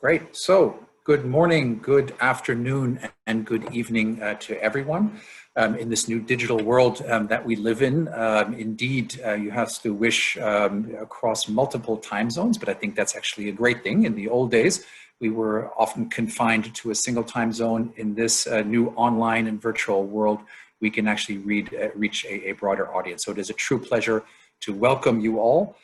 Great. So good morning, good afternoon, and good evening to everyone in this new digital world that we live in. Indeed, you have to wish across multiple time zones, but I think that's actually a great thing. In the old days, we were often confined to a single time zone. In this new online and virtual world, we can actually reach a broader audience. So it is a true pleasure to welcome you all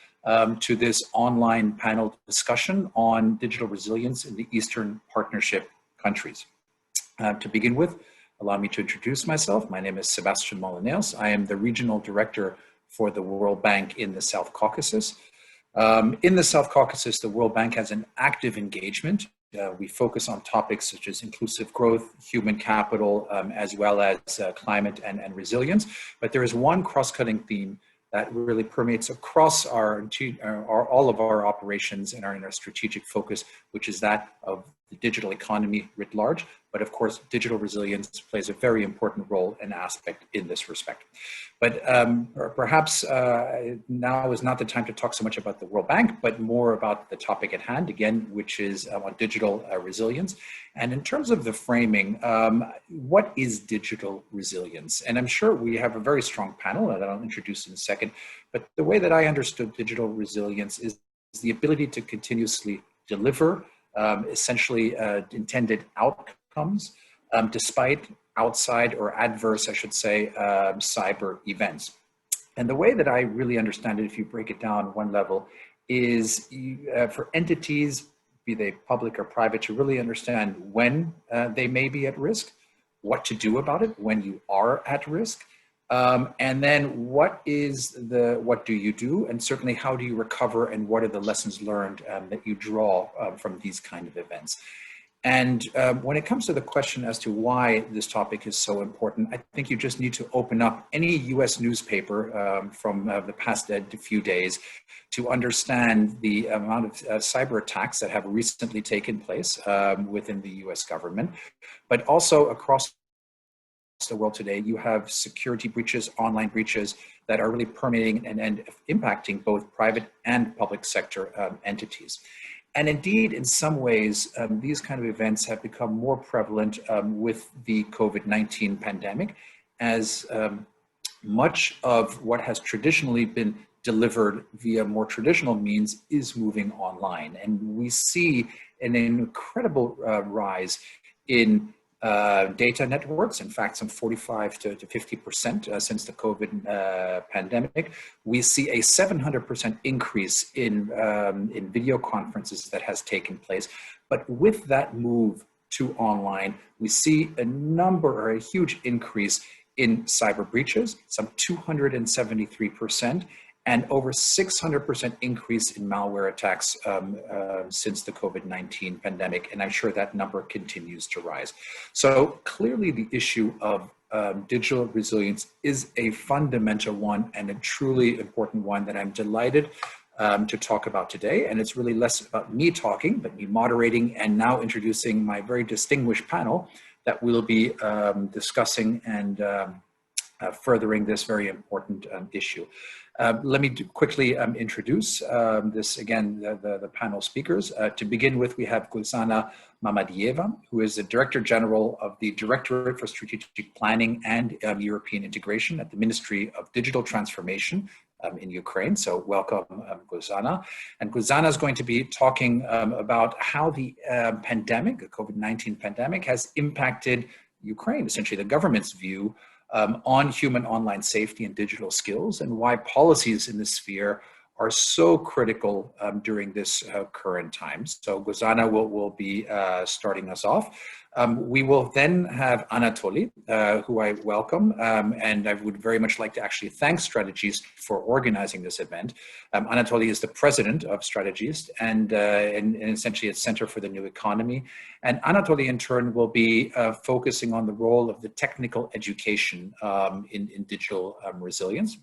to this online panel discussion on digital resilience in the Eastern Partnership countries. To begin with, allow me to introduce myself. My name is Sebastian Molineus. I am the Regional Director for the World Bank in the South Caucasus. In the South Caucasus, the World Bank has an active engagement. We focus on topics such as inclusive growth, human capital, as well as climate and resilience. But there is one cross-cutting theme that really permeates across all of our operations and in our strategic focus, which is that of the digital economy writ large. But of course, digital resilience plays a very important role and aspect in this respect. But perhaps now is not the time to talk so much about the World Bank, but more about the topic at hand, again, which is on digital resilience. And in terms of the framing, what is digital resilience? And I'm sure we have a very strong panel that I'll introduce in a second, but the way that I understood digital resilience is the ability to continuously deliver essentially intended outcomes despite outside or adverse, I should say, cyber events. And the way that I really understand it, if you break it down one level, is for entities, be they public or private, to really understand when they may be at risk, what to do about it when you are at risk, and then what do you do, and certainly how do you recover, and what are the lessons learned that you draw from these kind of events. And when it comes to the question as to why this topic is so important, I think you just need to open up any US newspaper from the past few days to understand the amount of cyber attacks that have recently taken place within the US government, but also across the world today. You have security breaches, online breaches that are really permeating and impacting both private and public sector entities. And indeed, in some ways, these kind of events have become more prevalent with the COVID-19 pandemic, as much of what has traditionally been delivered via more traditional means is moving online. And we see an incredible rise in data networks, in fact, some 45 to 50% since the COVID pandemic. We see a 700% increase in video conferences that has taken place. But with that move to online, we see a huge increase in cyber breaches, some 273%, and over 600% increase in malware attacks since the COVID-19 pandemic. And I'm sure that number continues to rise. So clearly the issue of digital resilience is a fundamental one and a truly important one that I'm delighted to talk about today. And it's really less about me talking, but me moderating and now introducing my very distinguished panel that we'll be discussing and furthering this very important issue. Let me quickly introduce the panel speakers. To begin with, we have Gulsanna Mamediieva, who is the Director General of the Directorate for Strategic Planning and European Integration at the Ministry of Digital Transformation in Ukraine. So welcome, Gulsanna. And Gulsanna is going to be talking about how the pandemic, the COVID-19 pandemic, has impacted Ukraine, essentially the government's view on human online safety and digital skills, and why policies in this sphere are so critical during this current time. So Gulsanna will be starting us off. We will then have Anatoly, who I welcome, and I would very much like to actually thank StrategEast for organizing this event. Anatoly is the president of StrategEast and essentially its Center for the New Economy. And Anatoly, in turn, will be focusing on the role of the technical education in digital resilience.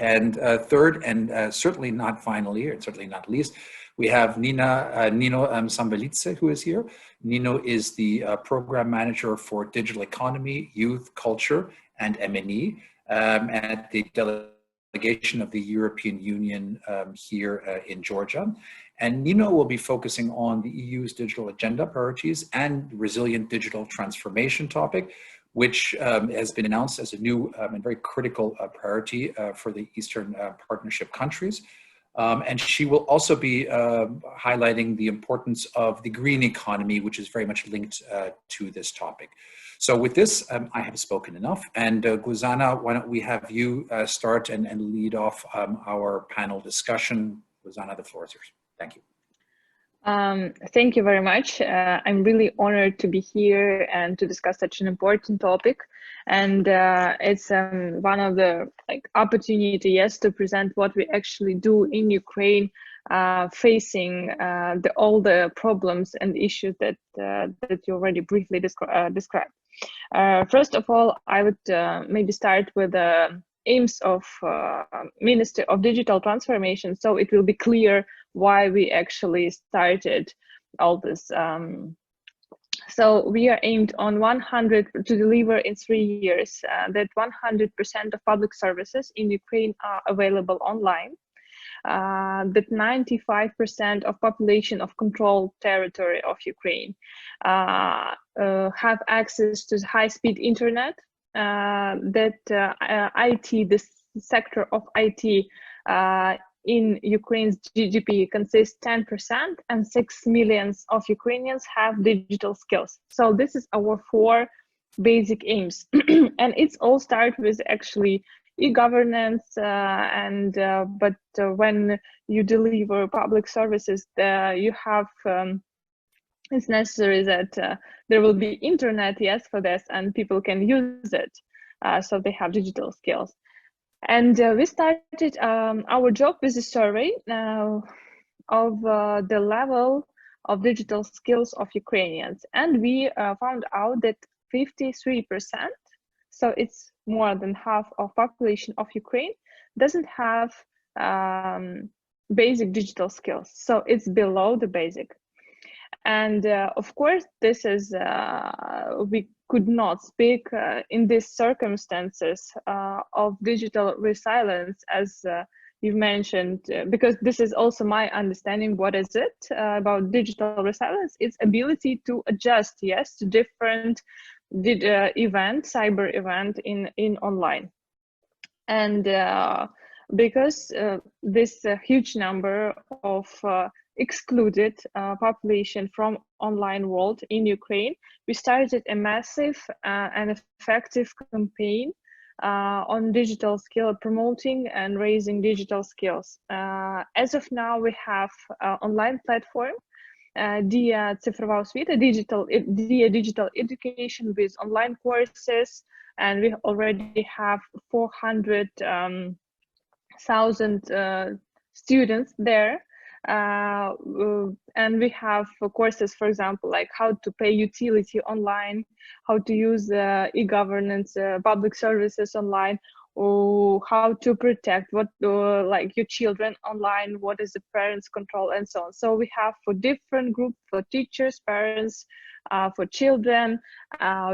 And third, and certainly not finally, or certainly not least, we have Nino Samvelidze, who is here. Nino is the program manager for digital economy, youth, culture, and M&E at the delegation of the European Union here in Georgia. And Nino will be focusing on the EU's digital agenda priorities and resilient digital transformation topic, which has been announced as a new and very critical priority for the Eastern Partnership countries. And she will also be highlighting the importance of the green economy, which is very much linked to this topic. So with this, I have spoken enough. And Gulsanna, why don't we have you start and lead off our panel discussion. Gulsanna, the floor is yours. Thank you. Thank you very much. I'm really honored to be here and to discuss such an important topic. And it's one of the opportunity, yes, to present what we actually do in Ukraine, facing all the problems and issues that you already briefly described. First of all, I would maybe start with the aims of Ministry of Digital Transformation, so it will be clear why we actually started all this. So we are aimed on 100 to deliver in 3 years that 100% of public services in Ukraine are available online, that 95% of population of controlled territory of Ukraine have access to high-speed internet, that IT, the sector of IT in Ukraine's GDP consists 10%, and 6 million of Ukrainians have digital skills. So this is our 4 basic aims. And it's all start with actually e-governance, but when you deliver public services, you have it's necessary that there will be internet, yes, for this, and people can use it, so they have digital skills. And we started our job with a survey of the level of digital skills of Ukrainians, and we found out that 53%, so it's more than half of population of Ukraine, doesn't have basic digital skills, so it's below the basic. And of course, this is we could not speak in these circumstances of digital resilience, as you mentioned, because this is also my understanding. What is it about digital resilience? It's ability to adjust, yes, to different cyber event in online. And because this huge number of excluded population from online world in Ukraine, we started a massive and effective campaign on digital skill promoting and raising digital skills. As of now, we have online platform, Dia Цифрова освіта, digital education with online courses, and we already have 400,000 students there. And we have courses, for example, like how to pay utility online, how to use e-governance, public services online, or how to protect like your children online, what is the parents control, and so on. So we have for different groups, for teachers, parents, for children.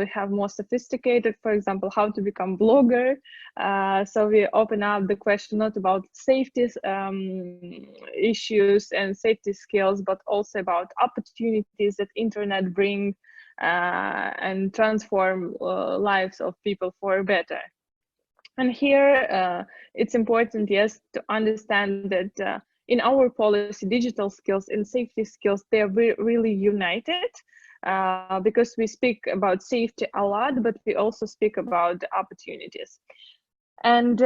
We have more sophisticated, for example, how to become blogger. So we open up the question not about safety issues and safety skills, but also about opportunities that internet bring and transform lives of people for better. And here it's important, yes, to understand that in our policy, digital skills and safety skills, they're really united. Because we speak about safety a lot, but we also speak about the opportunities. And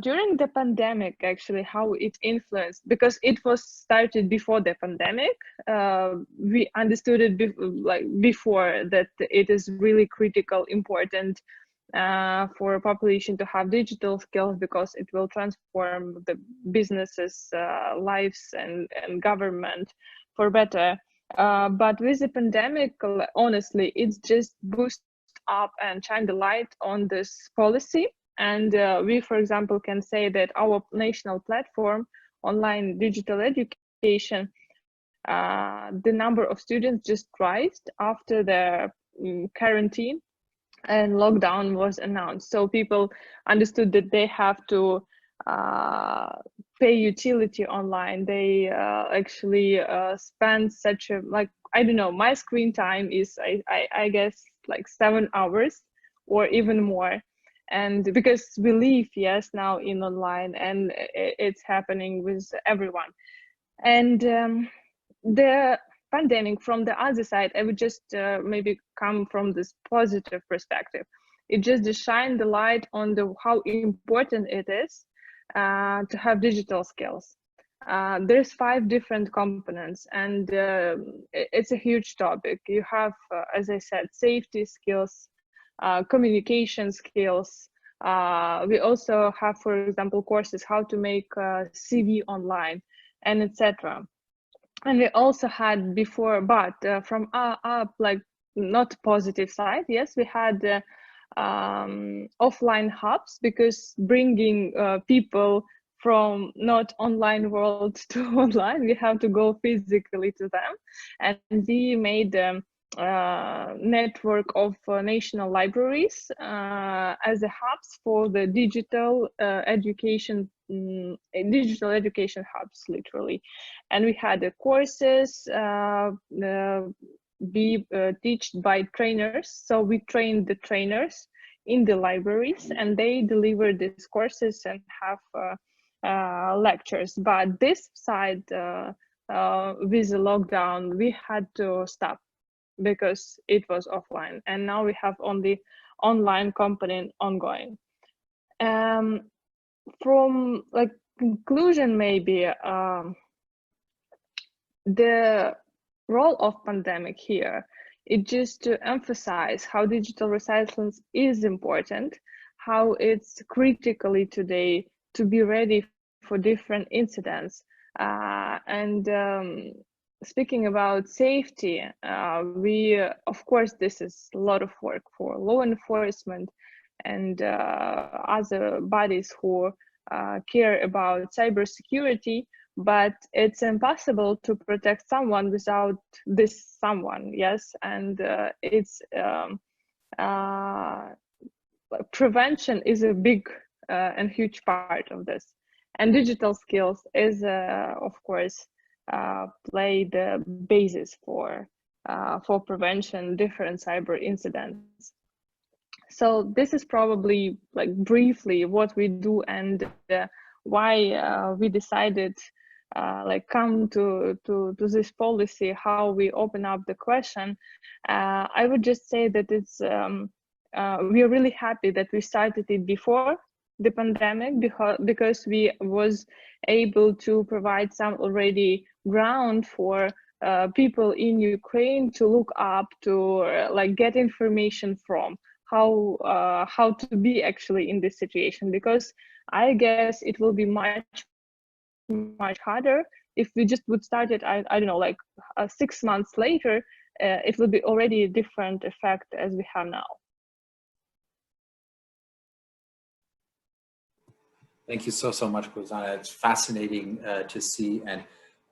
during the pandemic, actually, how it influenced, because it was started before the pandemic, we understood it before that it is really critical, important for a population to have digital skills, because it will transform the businesses' lives and government for better. But with the pandemic, honestly, it's just boosted up and shined the light on this policy. And we, for example, can say that our national platform, online digital education, the number of students just rised after the quarantine and lockdown was announced. So people understood that they have to pay utility online. They actually spend such a, like, I don't know, my screen time is I guess like 7 hours or even more. And because we live, yes, now in online, and it's happening with everyone. And the pandemic, from the other side, I would just maybe come from this positive perspective. It just shined the light on the how important it is to have digital skills. There's 5 different components, and it's a huge topic. You have, as I said, safety skills, communication skills. We also have, for example, courses how to make CV online, and etc. And we also had before, but from our like not positive side, yes, we had offline hubs, because bringing people from not online world to online, we have to go physically to them. And we made network of national libraries as a hubs for the digital education, digital education hubs, literally. And we had the courses be taught by trainers. So we trained the trainers in the libraries, and they deliver these courses and have lectures. But this side, with the lockdown, we had to stop because it was offline, and now we have only online component ongoing. From like conclusion, maybe the role of pandemic here is just to emphasize how digital resilience is important, how it's critically today to be ready for different incidents. And speaking about safety, we, of course, this is a lot of work for law enforcement and other bodies who care about cybersecurity, but it's impossible to protect someone without this someone, yes? And it's prevention is a big and huge part of this. And digital skills is, of course, play the basis for prevention different cyber incidents. So this is probably like briefly what we do and why we decided like come to this policy, how we open up the question. I would just say that it's we are really happy that we started it before the pandemic, because we was able to provide some already ground for people in Ukraine to look up, to like get information from how to be actually in this situation, because I guess it will be much harder if we just would start it, I don't know, like 6 months later. It will be already a different effect as we have now. Thank you so much, Gulsanna. It's fascinating to see, and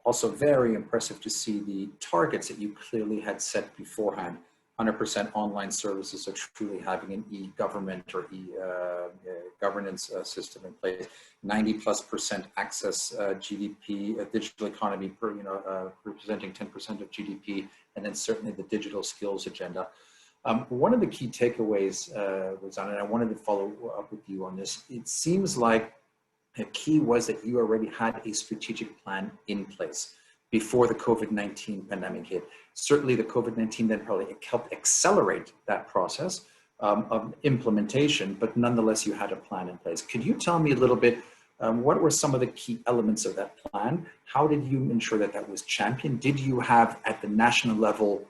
also very impressive to see the targets that you clearly had set beforehand. 100% online services, so truly having an e-government or e-governance system in place. 90+% access GDP, digital economy, representing 10% of GDP, and then certainly the digital skills agenda. One of the key takeaways, Gulsanna, and I wanted to follow up with you on this, it seems like a key was that you already had a strategic plan in place before the COVID-19 pandemic hit. Certainly the COVID-19 then probably helped accelerate that process of implementation, but nonetheless you had a plan in place. Could you tell me a little bit, what were some of the key elements of that plan? How did you ensure that that was championed? Did you have at the national level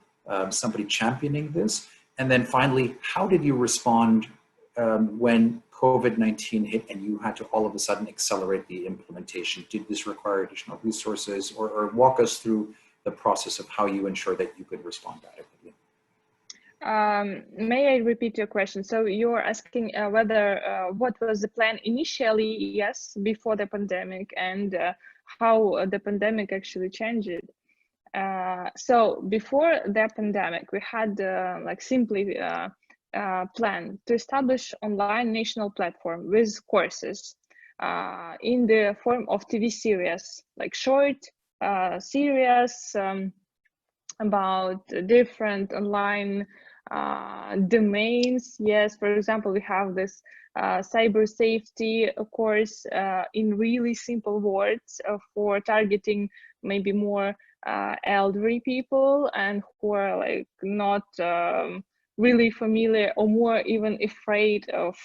somebody championing this? And then finally, how did you respond when COVID-19 hit and you had to all of a sudden accelerate the implementation? Did this require additional resources, or walk us through the process of how you ensure that you could respond adequately? May I repeat your question? So you're asking whether what was the plan initially, yes, before the pandemic, and how the pandemic actually changed it. So before the pandemic, we had like simply plan to establish online national platform with courses in the form of TV series, like short series about different online domains. Yes, for example, we have this cyber safety course in really simple words for targeting maybe more elderly people and who are like not really familiar or more even afraid of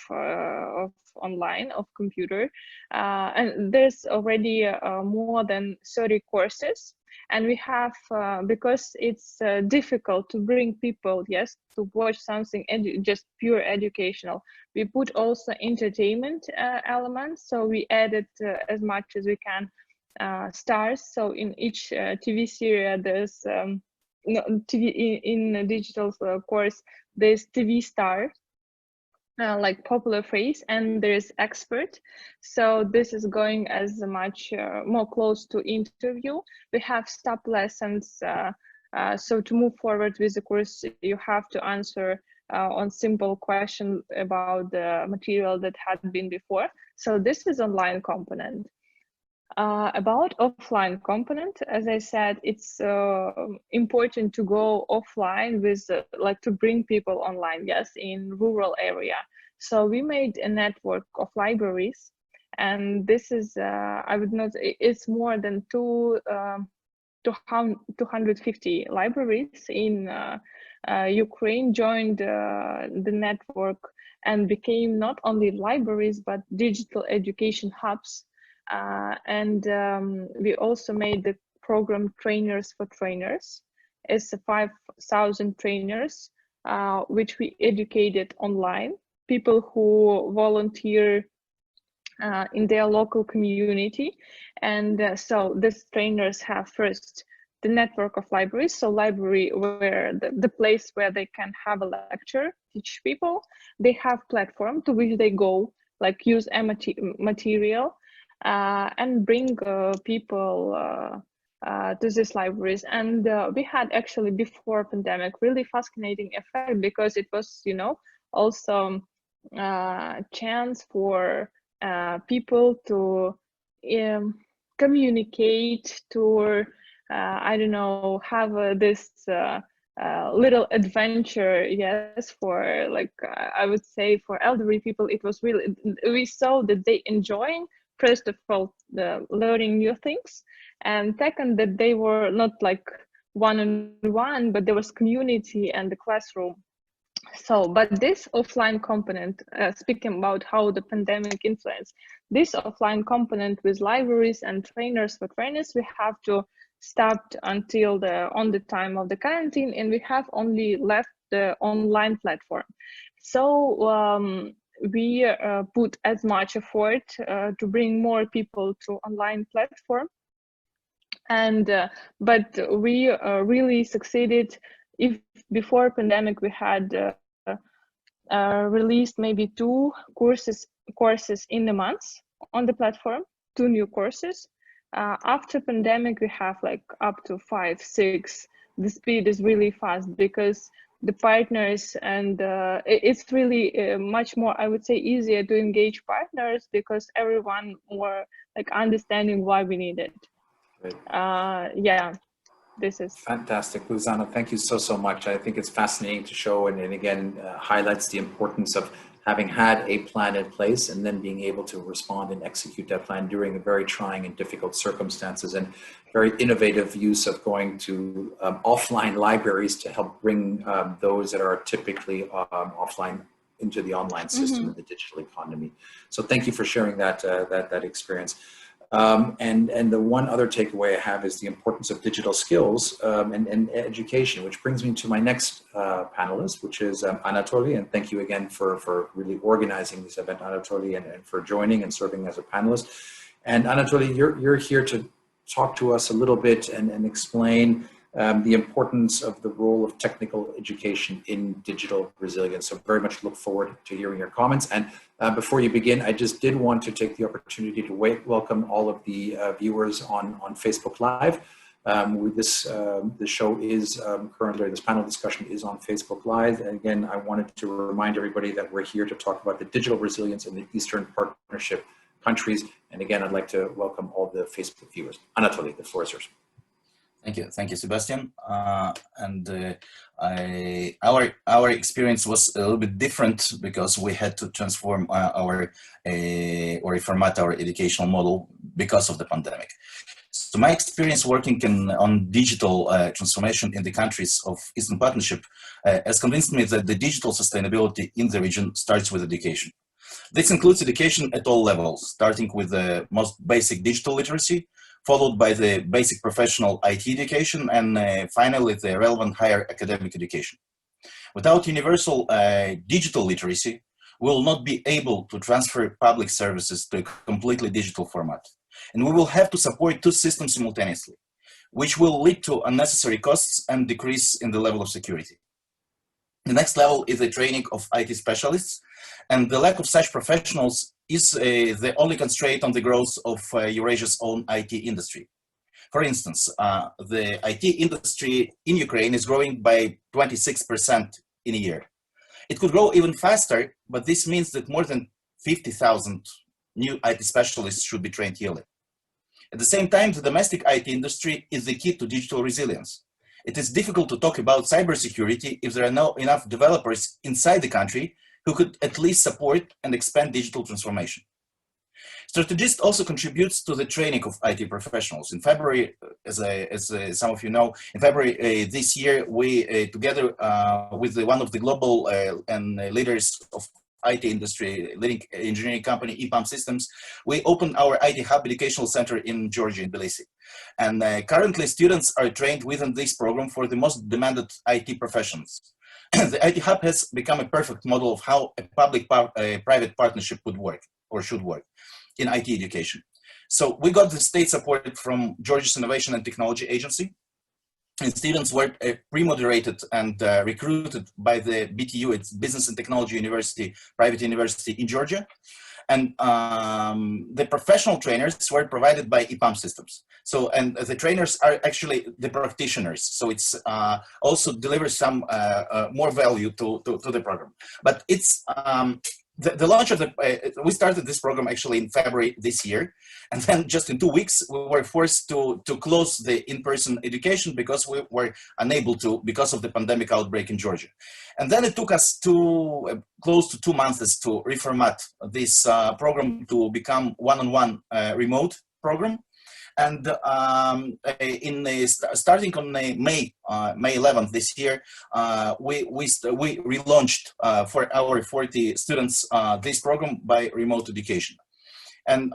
online, of computer. And there's already more than 30 courses. And we have, because it's difficult to bring people, yes, to watch something just pure educational, we put also entertainment elements. So we added as much as we can stars. So in each TV series, there's TV in a digital course, there's TV star, like popular phrase, and there's expert. So this is going as much more close to interview. We have stop lessons. So to move forward with the course, you have to answer on simple question about the material that had been before. So this is online component. About offline component, as I said, it's important to go offline with like to bring people online, yes, in rural area. So we made a network of libraries, and this is I would note it's more than 250 libraries in Ukraine joined the network and became not only libraries but digital education hubs. And we also made the program Trainers for Trainers. It's 5,000 trainers, which we educated online, people who volunteer in their local community. And so these trainers have first the network of libraries, so library where the place where they can have a lecture, teach people. They have platform to which they go, like use a material, and bring people to these libraries. And we had actually before pandemic really fascinating effect, because it was, you know, also chance for people to communicate, to I don't know, have this little adventure. Yes, for like I would say for elderly people, it was really, we saw that they enjoying, first of all, the learning new things, and second, that they were not like one-on-one, but there was community and the classroom. So, but this offline component, speaking about how the pandemic influenced this offline component with libraries and trainers for trainers, we have to stop until the time of the quarantine, and we have only left the online platform. So we put as much effort to bring more people to online platform, and but we really succeeded. If before pandemic we had released maybe 2 courses in a month on the platform, 2 new courses. After pandemic, we have like up to 5, 6. The speed is really fast because the partners, and it's really much more, I would say, easier to engage partners because everyone more like understanding why we need it. Right. Yeah. This is fantastic. Gulsanna, thank you so much. I think it's fascinating to show, and again highlights the importance of having had a plan in place and then being able to respond and execute that plan during very trying and difficult circumstances, and very innovative use of going to offline libraries to help bring those that are typically offline into the online system in the digital economy. So thank you for sharing that experience. And the one other takeaway I have is the importance of digital skills and education, which brings me to my next panelist, which is Anatoly. And thank you again for really organizing this event, Anatoly, and for joining and serving as a panelist. And Anatoly, you're here to talk to us a little bit and explain the importance of the role of technical education in digital resilience. So very much look forward to hearing your comments. And before you begin, I just did want to take the opportunity to welcome all of the viewers on Facebook Live. This show is currently, this panel discussion is on Facebook Live. And again, I wanted to remind everybody that we're here to talk about the digital resilience in the Eastern Partnership countries. And again, I'd like to welcome all the Facebook viewers. Anatoly, the floor is yours. Thank you, Sebastian. Our experience was a little bit different because we had to transform or reformat our educational model because of the pandemic. So my experience working on digital transformation in the countries of Eastern Partnership has convinced me that the digital sustainability in the region starts with education. This includes education at all levels, starting with the most basic digital literacy, followed by the basic professional IT education, and finally the relevant higher academic education. Without universal digital literacy, we will not be able to transfer public services to a completely digital format. And we will have to support two systems simultaneously, which will lead to unnecessary costs and decrease in the level of security. The next level is the training of IT specialists, and the lack of such professionals is the only constraint on the growth of Eurasia's own IT industry. For instance, the IT industry in Ukraine is growing by 26% in a year. It could grow even faster, but this means that more than 50,000 new IT specialists should be trained yearly. At the same time, the domestic IT industry is the key to digital resilience. It is difficult to talk about cybersecurity if there are not enough developers inside the country who could at least support and expand digital transformation. StrategEast also contributes to the training of IT professionals. In February, as some of you know, in February this year, we, together with one of the global and leaders of IT industry, leading engineering company, EPAM Systems, we opened our IT Hub Educational Center in Georgia, in Tbilisi. And currently students are trained within this program for the most demanded IT professions. The IT Hub has become a perfect model of how a public-private partnership would work, or should work, in IT education. So we got the state support from Georgia's Innovation and Technology Agency, and students were pre-moderated and recruited by the BTU, it's Business and Technology University, private university in Georgia. And the professional trainers were provided by EPAM Systems. So, and the trainers are actually the practitioners. So it's also delivers some more value to the program. But it's, the launch of we started this program actually in February this year, and then just in 2 weeks we were forced to close the in-person education because we were unable to, because of the pandemic outbreak in Georgia. And then it took us close to 2 months to reformat this program to become one-on-one remote program. And starting on May 11th this year, we relaunched for our 40 students this program by remote education. And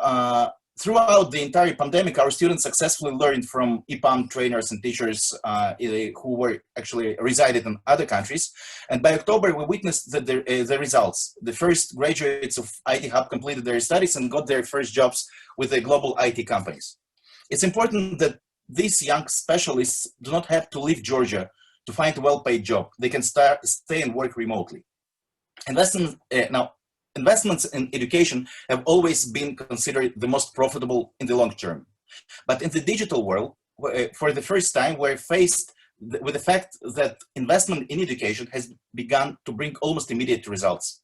throughout the entire pandemic, our students successfully learned from EPAM trainers and teachers who were actually resided in other countries. And by October, we witnessed the results. The first graduates of IT Hub completed their studies and got their first jobs with the global IT companies. It's important that these young specialists do not have to leave Georgia to find a well-paid job. They can stay and work remotely. Investments in education have always been considered the most profitable in the long term. But in the digital world, for the first time, we're faced with the fact that investment in education has begun to bring almost immediate results.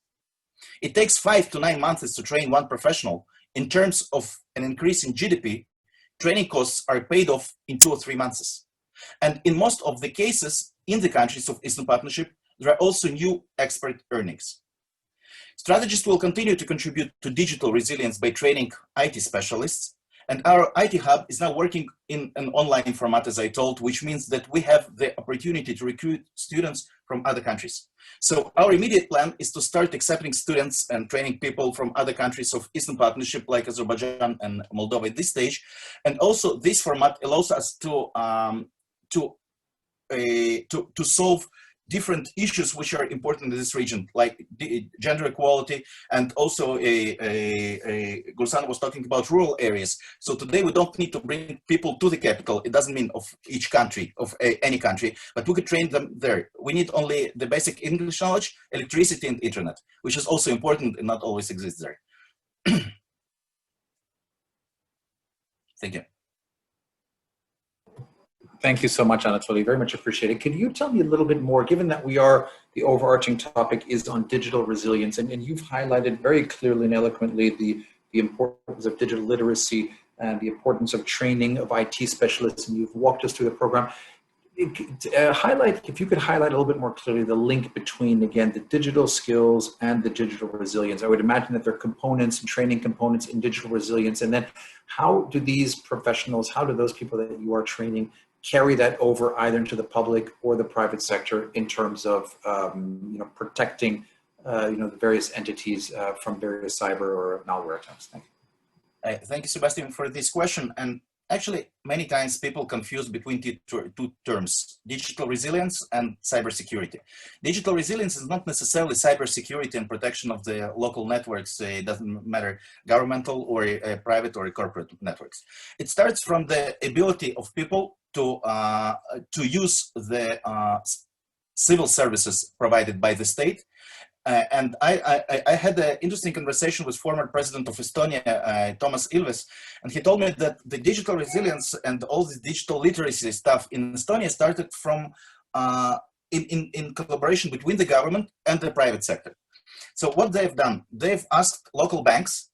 It takes 5 to 9 months to train one professional. In terms of an increase in GDP, training costs are paid off in 2 or 3 months. And in most of the cases in the countries of Eastern Partnership, there are also new expert earnings. StrategEast will continue to contribute to digital resilience by training IT specialists. And our IT Hub is now working in an online format, as I told, which means that we have the opportunity to recruit students from other countries. So our immediate plan is to start accepting students and training people from other countries of Eastern Partnership, like Azerbaijan and Moldova at this stage. And also this format allows us to solve different issues which are important in this region, like gender equality, and also Gulsanna was talking about rural areas. So today we don't need to bring people to the capital. It doesn't mean of each country, of any country, but we could train them there. We need only the basic English knowledge, electricity, and internet, which is also important and not always exists there. Thank you. Thank you so much, Anatoly. Very much appreciated. Can you tell me a little bit more, given that the overarching topic is on digital resilience, and you've highlighted very clearly and eloquently the the importance of digital literacy and the importance of training of IT specialists, and you've walked us through the program. If you could highlight a little bit more clearly the link between, again, the digital skills and the digital resilience. I would imagine that there are components and training components in digital resilience, and then how do these professionals, how do those people that you are training carry that over either into the public or the private sector in terms of protecting the various entities from various cyber or malware attacks? Thank you. Thank you, Sebastian, for this question. And actually, many times people confuse between two terms, digital resilience and cybersecurity. Digital resilience is not necessarily cybersecurity and protection of the local networks. It doesn't matter, governmental or private or corporate networks. It starts from the ability of people to use the civil services provided by the state. And I had an interesting conversation with former president of Estonia, Toomas Ilves, and he told me that the digital resilience and all this digital literacy stuff in Estonia started from in collaboration between the government and the private sector. So what they've done, they've asked local banks,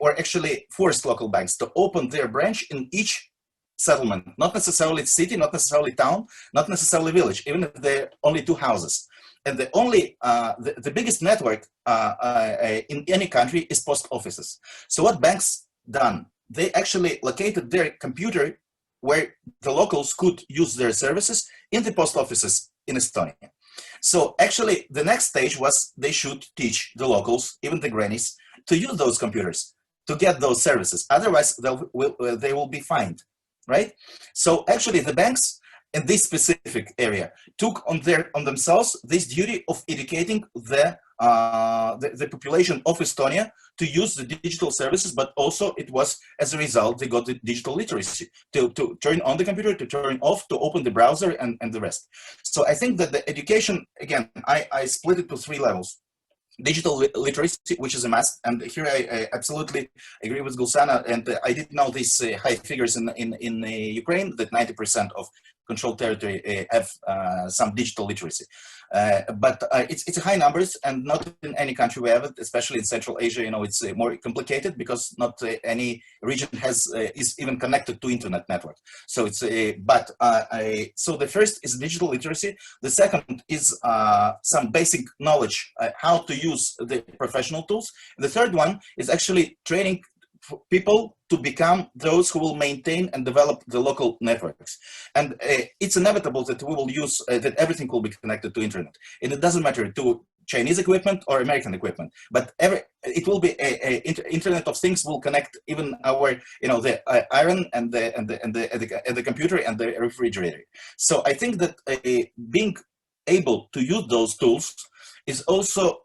or actually forced local banks to open their branch in each settlement, not necessarily city, not necessarily town, not necessarily village, even if they're only 2 houses. And the biggest network in any country is post offices. So what banks done? They actually located their computer where the locals could use their services in the post offices in Estonia. So actually the next stage was they should teach the locals, even the grannies, to use those computers, to get those services. Otherwise they will be fined, right? So actually the banks in this specific area took on themselves this duty of educating the population of Estonia to use the digital services, but also it was as a result they got the digital literacy to turn on the computer, to turn off, to open the browser, and the rest. So I think that the education, again, I split it to 3 levels. Digital literacy, which is a must, and here I absolutely agree with Gulsanna, and I did know these high figures in Ukraine, that 90% of controlled territory have some digital literacy. But it's a high numbers, and not in any country we have it, especially in Central Asia. It's more complicated because not any region is even connected to internet network. So it's so the first is digital literacy. The second is some basic knowledge how to use the professional tools. The third one is actually training people to become those who will maintain and develop the local networks. And it's inevitable that we will use, that everything will be connected to internet. And it doesn't matter to Chinese equipment or American equipment, but it will be Internet of Things will connect even our, the iron and the computer and the refrigerator. So I think that being able to use those tools is also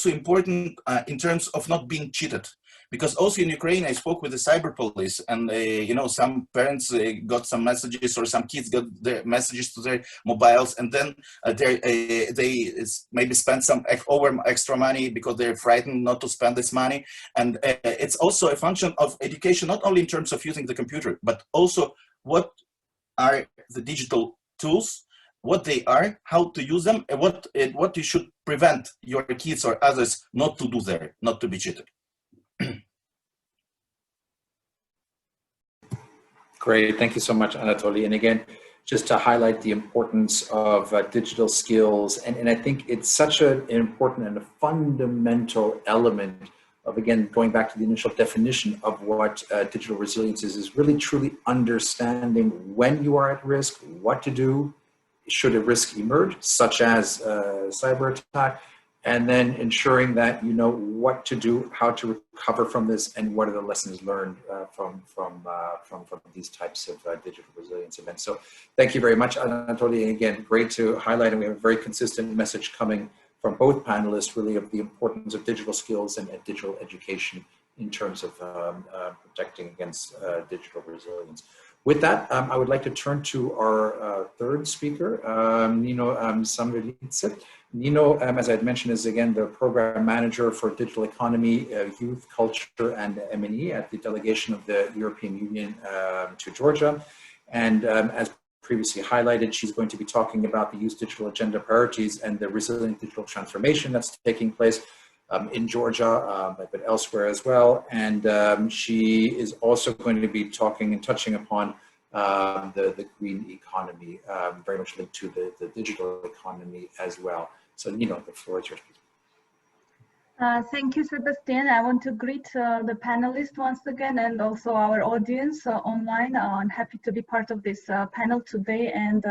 important in terms of not being cheated. Because also in Ukraine, I spoke with the cyber police, and some parents got some messages, or some kids got their messages to their mobiles, and then they maybe spend some extra money because they're frightened not to spend this money. And it's also a function of education, not only in terms of using the computer, but also what are the digital tools, what they are, how to use them, and what you should prevent your kids or others not to do there, not to be cheated. Great, thank you so much, Anatoly. And again, just to highlight the importance of digital skills, and I think it's such an important and a fundamental element of, again, going back to the initial definition of what digital resilience is really truly understanding when you are at risk, what to do should a risk emerge, such as cyber attack, and then ensuring that you know what to do, how to recover from this, and what are the lessons learned from these types of digital resilience events. So thank you very much, Anatoly. And again, great to highlight, and we have a very consistent message coming from both panelists, really, of the importance of digital skills and digital education in terms of protecting against digital resilience. With that, I would like to turn to our third speaker, Nino Samvelidze. Nino, as I had mentioned, is again the program manager for digital economy, youth, culture, and M&E at the delegation of the European Union to Georgia. And as previously highlighted, she's going to be talking about the youth digital agenda priorities and the resilient digital transformation that's taking place. in Georgia, but elsewhere as well. And she is also going to be talking and touching upon the green economy, very much linked to the digital economy as well. So, Nino, the floor is yours, please. Thank you, Sebastian. I want to greet the panelists once again and also our audience online. I'm happy to be part of this panel today. And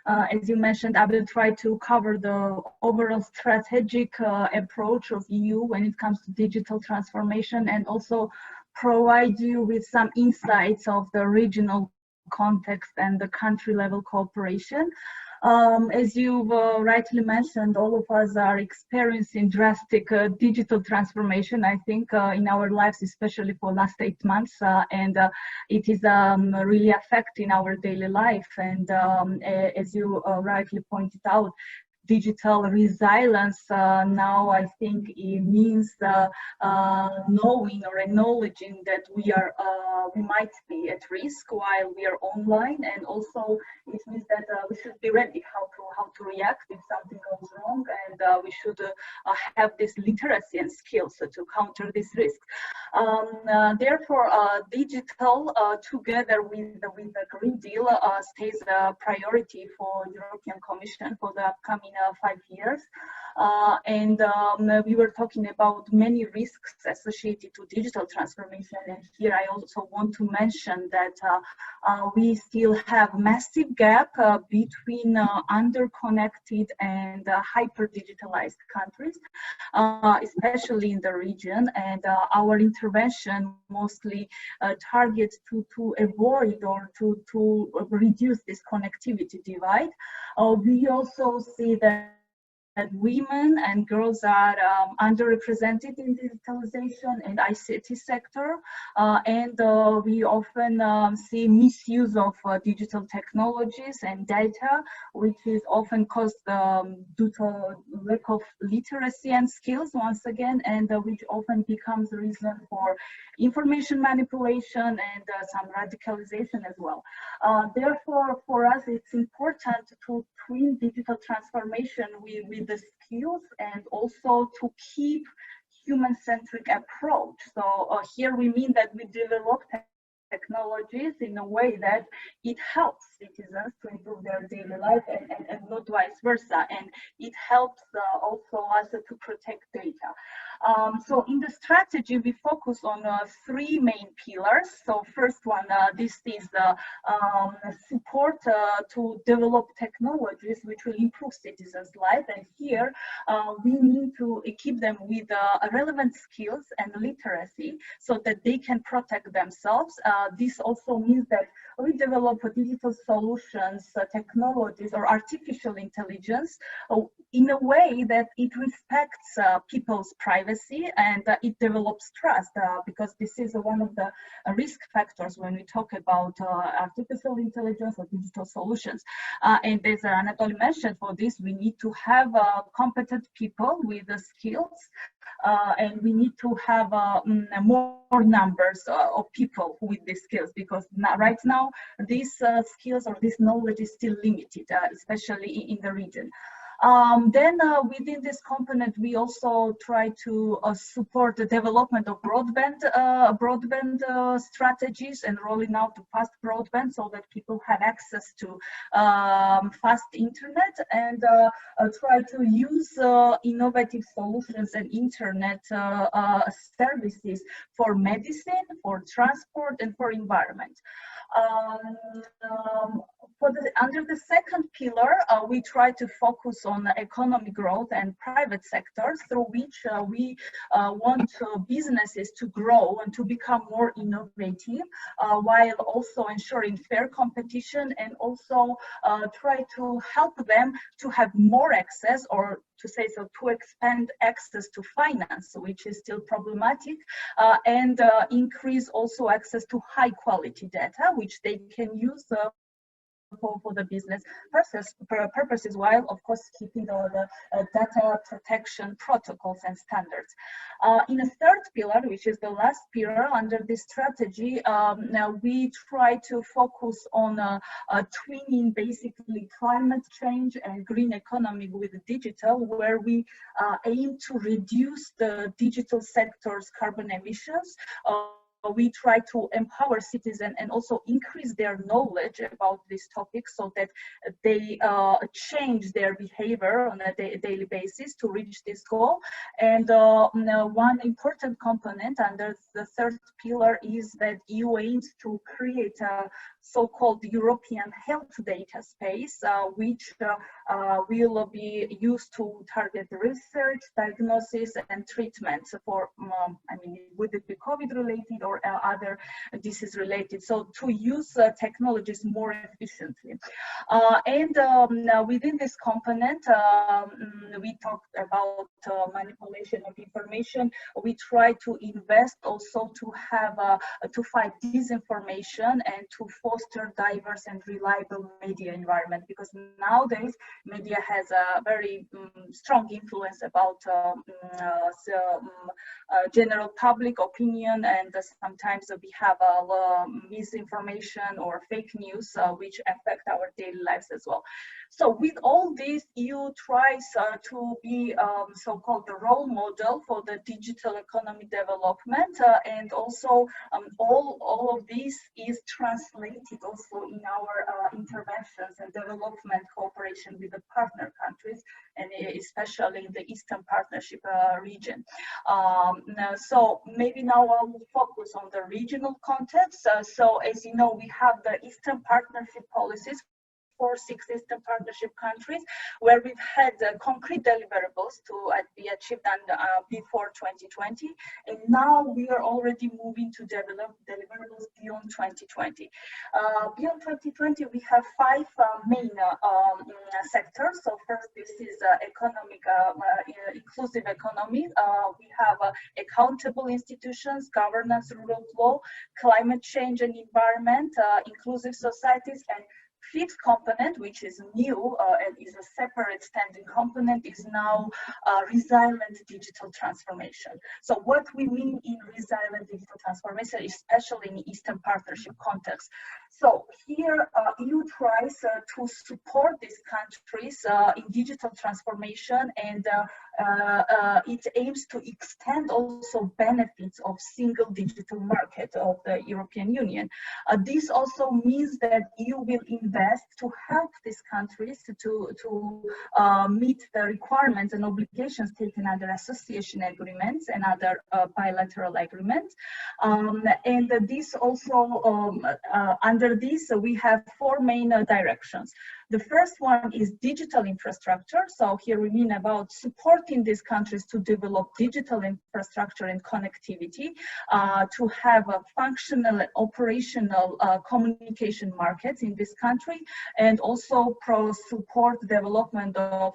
as you mentioned, I will try to cover the overall strategic approach of EU when it comes to digital transformation, and also provide you with some insights of the regional context and the country level cooperation. As you've rightly mentioned, all of us are experiencing drastic digital transformation, I think, in our lives, especially for last 8 months, and it is really affecting our daily life. And as you rightly pointed out, digital resilience now, I think it means knowing or acknowledging that we might be at risk while we are online, and also it means that we should be ready how to react if something goes wrong, and we should have this literacy and skills to counter this risk. Therefore, digital together with the Green Deal stays a priority for European Commission for the upcoming 5 years. And we were talking about many risks associated to digital transformation. And here I also want to mention that we still have massive gap between underconnected and hyper-digitalized countries, especially in the region. And our intervention mostly targets to avoid or to reduce this connectivity divide. We also see that women and girls are underrepresented in digitalization and ICT sector, and we often see misuse of digital technologies and data, which is often caused due to lack of literacy and skills once again, and which often becomes a reason for information manipulation and some radicalization as well. Therefore, for us, it's important to twin digital transformation with the skills and also to keep human-centric approach. So here we mean that we develop technologies in a way that it helps citizens to improve their daily life and not vice versa. And it helps also us to protect data. So in the strategy, we focus on 3 main pillars. So first one, this is the support to develop technologies which will improve citizens' life. And here we need to equip them with relevant skills and literacy so that they can protect themselves. This also means that we develop digital solutions, technologies, or artificial intelligence in a way that it respects people's privacy and it develops trust, because this is one of the risk factors when we talk about artificial intelligence or digital solutions. And as Anatoly mentioned, for this we need to have competent people with the skills, and we need to have more numbers of people with these skills, because right now these skills or this knowledge is still limited, especially in the region. Then within this component, we also try to support the development of broadband strategies and rolling out the fast broadband so that people have access to fast internet, and try to use innovative solutions and internet services for medicine, for transport, and for environment. Under the second pillar, we try to focus on economic growth and private sector, through which we want businesses to grow and to become more innovative, while also ensuring fair competition, and also try to help them to have more access, or to say so, to expand access to finance, which is still problematic, and increase also access to high quality data, which they can use for the business purposes, while of course keeping the data protection protocols and standards. In a third pillar, which is the last pillar under this strategy, now we try to focus on twinning basically climate change and green economy with digital, where we aim to reduce the digital sector's carbon emissions. We try to empower citizens and also increase their knowledge about this topic so that they change their behavior on a daily basis to reach this goal. And one important component under the third pillar is that EU aims to create a so-called European health data space, which will be used to target research, diagnosis, and treatment for, I mean, would it be COVID-related or other disease related, so to use technologies more efficiently. Within this component, we talked about manipulation of information. We try to invest also to have to fight disinformation and to foster diverse and reliable media environment, because nowadays media has a very strong influence about general public opinion, and sometimes we have misinformation or fake news which affect our daily lives as well. So with all this, EU tries to be so-called the role model for the digital economy development, and also all of this is translated also in our interventions and development cooperation with the partner countries, and especially in the Eastern Partnership region. So maybe now I will focus on the regional context. So as you know, we have the Eastern Partnership policies for 6 Eastern Partnership countries, where we've had concrete deliverables to be achieved before 2020, and now we are already moving to develop deliverables beyond 2020. Beyond 2020, we have 5 main sectors. So first, this is economic, inclusive economy. We have accountable institutions, governance, rule of law, climate change and environment, inclusive societies, and fifth component, which is new and is a separate standing component, is now resilient digital transformation. So what we mean in resilient digital transformation, especially in the Eastern Partnership context. So here EU tries to support these countries in digital transformation, and it aims to extend also benefits of single digital market of the European Union. This also means that EU will invest to help these countries to meet the requirements and obligations taken under association agreements and other bilateral agreements. And this also, under this, we have 4 main directions. The first one is digital infrastructure. So here we mean about supporting these countries to develop digital infrastructure and connectivity, to have a functional and operational communication markets in this country, and also support development of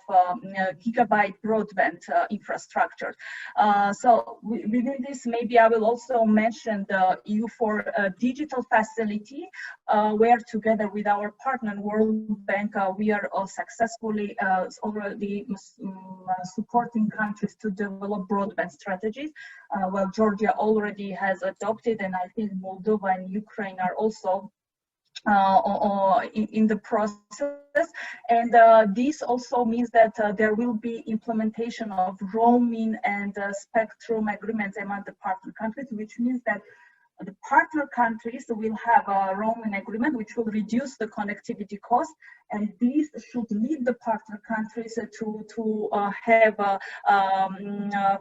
gigabyte broadband infrastructure. So within this, maybe I will also mention the EU for Digital Facility, where together with our partner World Bank, we are successfully already supporting countries to develop broadband strategies. Well, Georgia already has adopted, and I think Moldova and Ukraine are also in the process. And this also means that there will be implementation of roaming and spectrum agreements among the partner countries, which means that the partner countries will have a roaming agreement which will reduce the connectivity cost, and these should lead the partner countries to have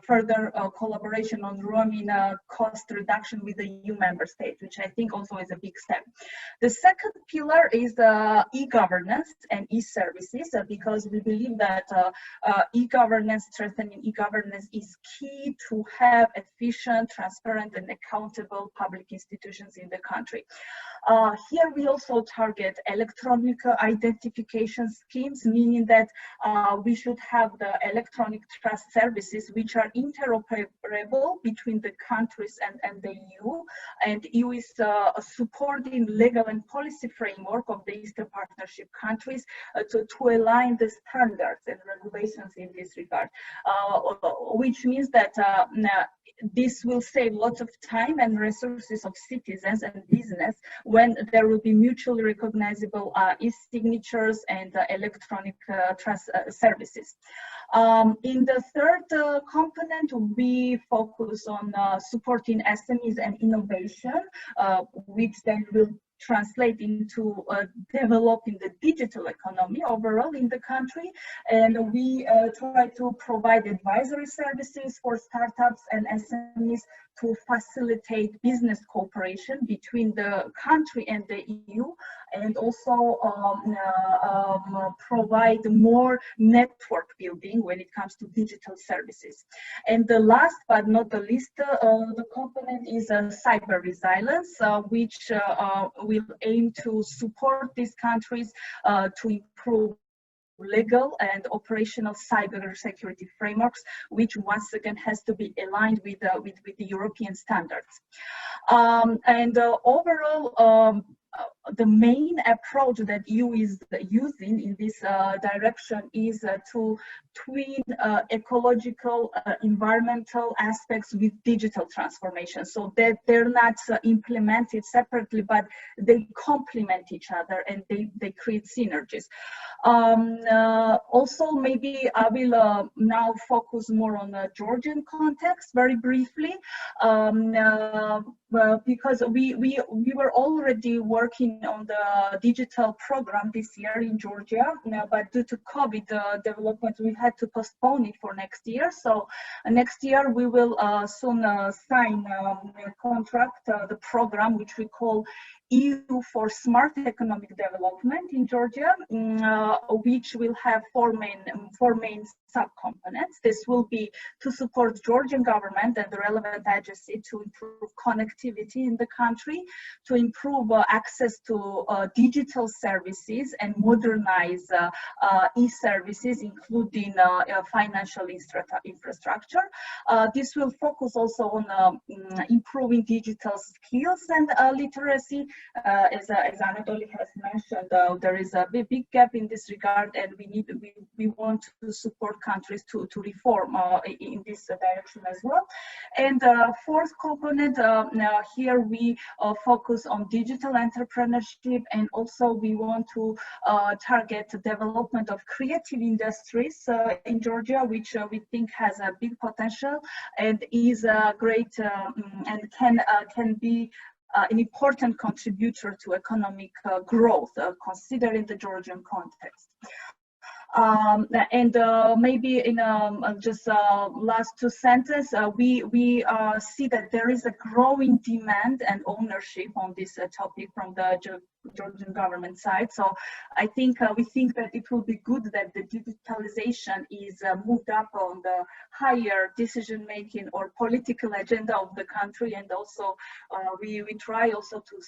further collaboration on roaming cost reduction with the EU member states, which I think also is a big step. The second pillar is e-governance and e-services, because we believe that e-governance, strengthening e-governance is key to have efficient, transparent, and accountable public institutions in the country. Here we also target electronic identification schemes, meaning that we should have the electronic trust services which are interoperable between the countries and the EU. And EU is supporting legal and policy framework of the Eastern Partnership countries to align the standards and regulations in this regard, which means that this will save lots of time and resources of citizens and business when there will be mutually recognizable e-signatures and electronic trust services. In the third component, we focus on supporting SMEs and innovation, which then will translate into developing the digital economy overall in the country. And we try to provide advisory services for startups and SMEs to facilitate business cooperation between the country and the EU, and also provide more network building when it comes to digital services. And the last but not the least, the component is cyber resilience, which will aim to support these countries to improve legal and operational cyber security frameworks, which once again has to be aligned with the European standards. Overall, the main approach that EU is using in this direction is to twin ecological, environmental aspects with digital transformation, so that they're not implemented separately, but they complement each other and they create synergies. Also, maybe I will now focus more on the Georgian context very briefly, because we were already working on the digital program this year in Georgia, but due to COVID development, we had to postpone it for next year. So next year we will soon sign a contract, the program which we call EU for Smart Economic Development in Georgia, which will have four main subcomponents. This will be to support Georgian government and the relevant agency to improve connectivity in the country, to improve access to digital services and modernize e-services, including financial infrastructure. This will focus also on improving digital skills and literacy. As Anatoly has mentioned, there is a big gap in this regard, and we want to support countries to reform in this direction as well. And fourth component, here we focus on digital entrepreneurship, and also we want to target the development of creative industries in Georgia, which we think has a big potential and is great and can be an important contributor to economic growth, considering the Georgian context. Maybe in just last two sentences, we see that there is a growing demand and ownership on this topic from the Georgian government side. So I think we think that it will be good that the digitalization is moved up on the higher decision-making or political agenda of the country, and also we try also to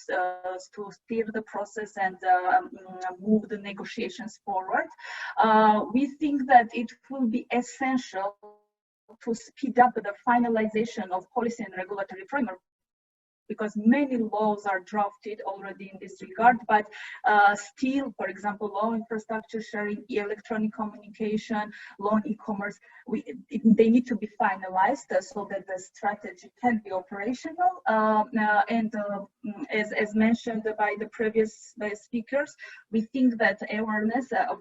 steer the process and move the negotiations forward. We think that it will be essential to speed up the finalization of policy and regulatory framework, because many laws are drafted already in this regard, but still, for example, law infrastructure sharing, electronic communication, law on e-commerce, they need to be finalized so that the strategy can be operational. As mentioned by the previous speakers, we think that awareness of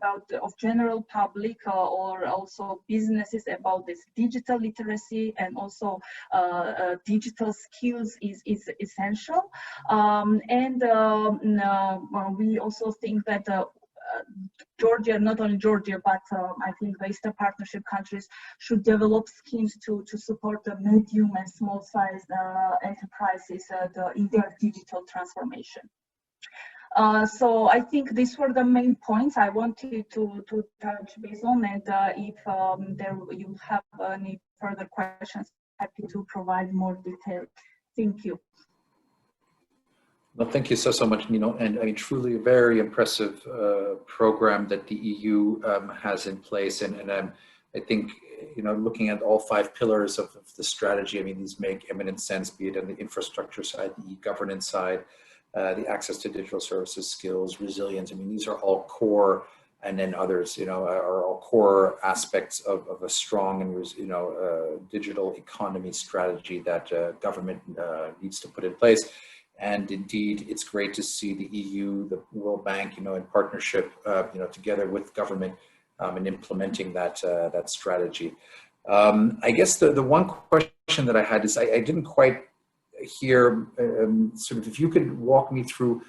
general public or also businesses about this digital literacy and also digital skills is essential. We also think that Georgia, not only Georgia, but I think the Eastern Partnership countries should develop schemes to support the medium and small-sized enterprises in their digital transformation. So I think these were the main points I wanted to touch base on, and if you have any further questions, happy to provide more detail. Thank you. Well, thank you so much, Nino. And I mean, truly a very impressive program that the EU has in place. And I think, you know, looking at all 5 pillars of the strategy, I mean, these make eminent sense, be it on the infrastructure side, the e-governance side, the access to digital services, skills, resilience. I mean, these are all core, and then others, you know, are all core aspects of a strong and, you know, digital economy strategy that government needs to put in place. And indeed, it's great to see the EU, the World Bank, you know, in partnership, you know, together with government in implementing that that strategy. I guess the one question that I had is I didn't quite hear sort of if you could walk me through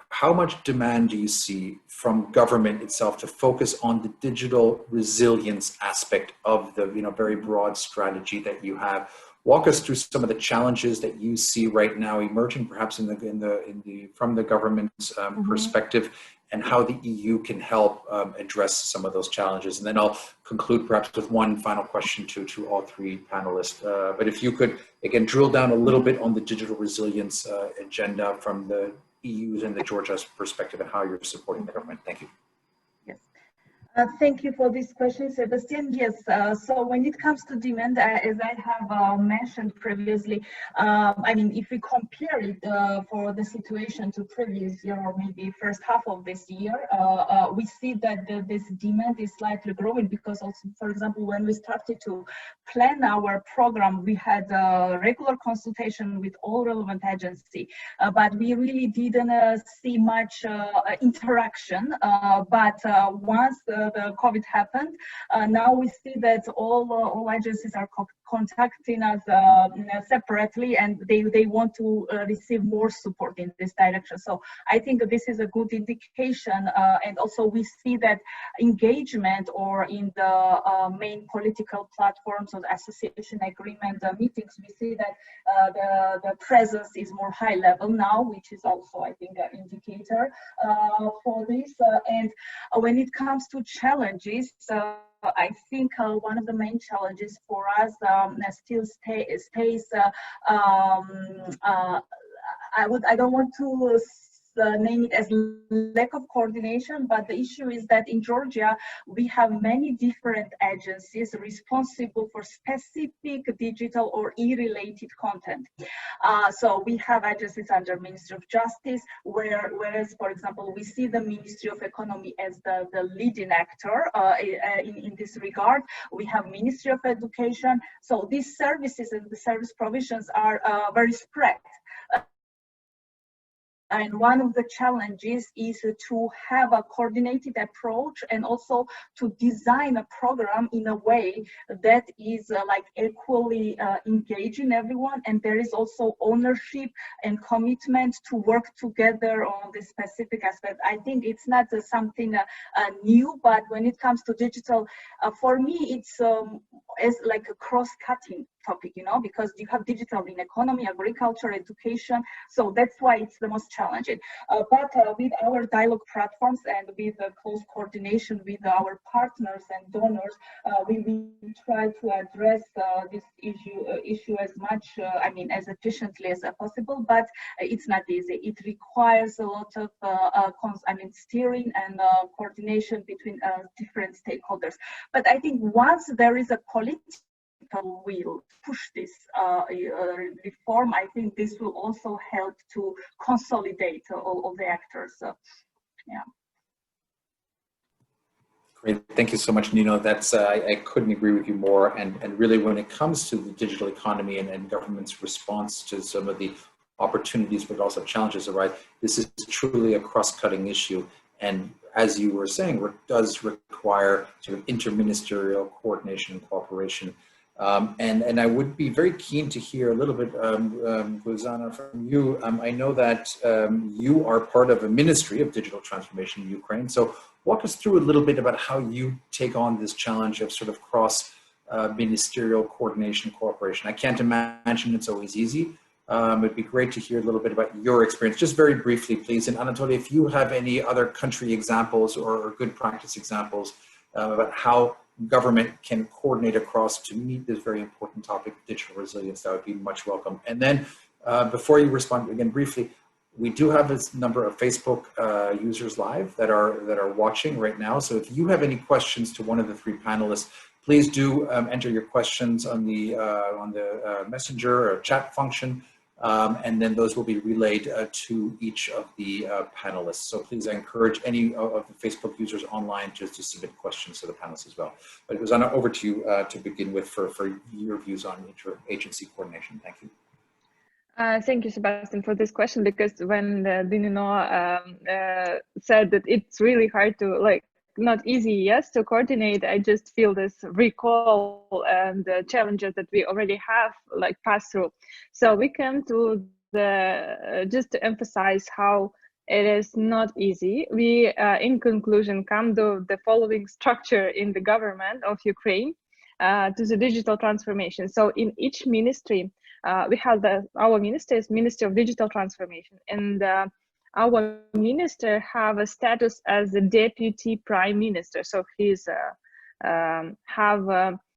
how much demand do you see from government itself to focus on the digital resilience aspect of the, you know, very broad strategy that you have? Walk us through some of the challenges that you see right now emerging, perhaps from the government's perspective, and how the EU can help address some of those challenges. And then I'll conclude perhaps with one final question to all 3 panelists. But if you could, again, drill down a little bit on the digital resilience agenda from the EU's and the Georgia's perspective and how you're supporting the government. Thank you. Yes. Thank you for this question, Sebastian. Yes, so when it comes to demand, as I have mentioned previously, I mean, if we compare it for the situation to previous year or maybe first half of this year, we see that this demand is slightly growing because also, for example, when we started to plan our program, we had a regular consultation with all relevant agencies, but we really didn't see much interaction. But once the COVID happened, now we see that all agencies are contacting us separately, and they want to receive more support in this direction. So I think this is a good indication, and also we see that engagement or in the main political platforms or the association agreement meetings, we see that the presence is more high level now, which is also, I think, an indicator for this. And when it comes to challenges, I think one of the main challenges for us still stays. I don't want to name it as lack of coordination, but the issue is that in Georgia we have many different agencies responsible for specific digital or e-related content. So we have agencies under Ministry of Justice, whereas, for example, we see the Ministry of Economy as the leading actor in this regard. We have Ministry of Education. So these services and the service provisions are very spread. And one of the challenges is to have a coordinated approach and also to design a program in a way that is like equally engaging everyone. And there is also ownership and commitment to work together on this specific aspect. I think it's not something new, but when it comes to digital, for me, it's as like a cross-cutting topic, you know, because you have digital in economy, agriculture, education. So that's why it's the most challenging. But with our dialogue platforms and with close coordination with our partners and donors, we try to address this issue as much, I mean, as efficiently as possible. But it's not easy. It requires a lot of, steering and coordination between different stakeholders. But I think once there is a political will push this reform, I think this will also help to consolidate all the actors. Yeah. Great, thank you so much, Nino. That's I couldn't agree with you more. And really, when it comes to the digital economy and government's response to some of the opportunities, but also challenges arise, this is truly a cross-cutting issue. And as you were saying, it does require sort of interministerial coordination and cooperation. And I would be very keen to hear a little bit, Gulsanna, from you. I know that you are part of a ministry of digital transformation in Ukraine. So walk us through a little bit about how you take on this challenge of sort of cross-ministerial coordination, cooperation. I can't imagine it's always easy. It'd be great to hear a little bit about your experience, just very briefly, please. And Anatoly, if you have any other country examples or good practice examples about how government can coordinate across to meet this very important topic, digital resilience, that would be much welcome. And then before you respond again briefly, We do have a number of Facebook users live that are watching right now. So if you have any questions to one of the three panelists, please do enter your questions on the messenger or chat function, and then those will be relayed to each of the panelists. So please, I encourage any of the Facebook users online just to submit questions to the panelists as well. But Gulsanna, over to you to begin with for your views on interagency coordination. Thank you. Thank you, Sebastian, for this question, because when Nino said that it's really hard to, like, not easy, yes, to coordinate, I just feel this recall and the challenges that we already have, like, passed through. So we come to the, just to emphasize how it is not easy. We, in conclusion, come to the following structure in the government of Ukraine to the digital transformation. So in each ministry, we have our minister is Ministry of Digital Transformation, and our minister have a status as the deputy prime minister. So he's have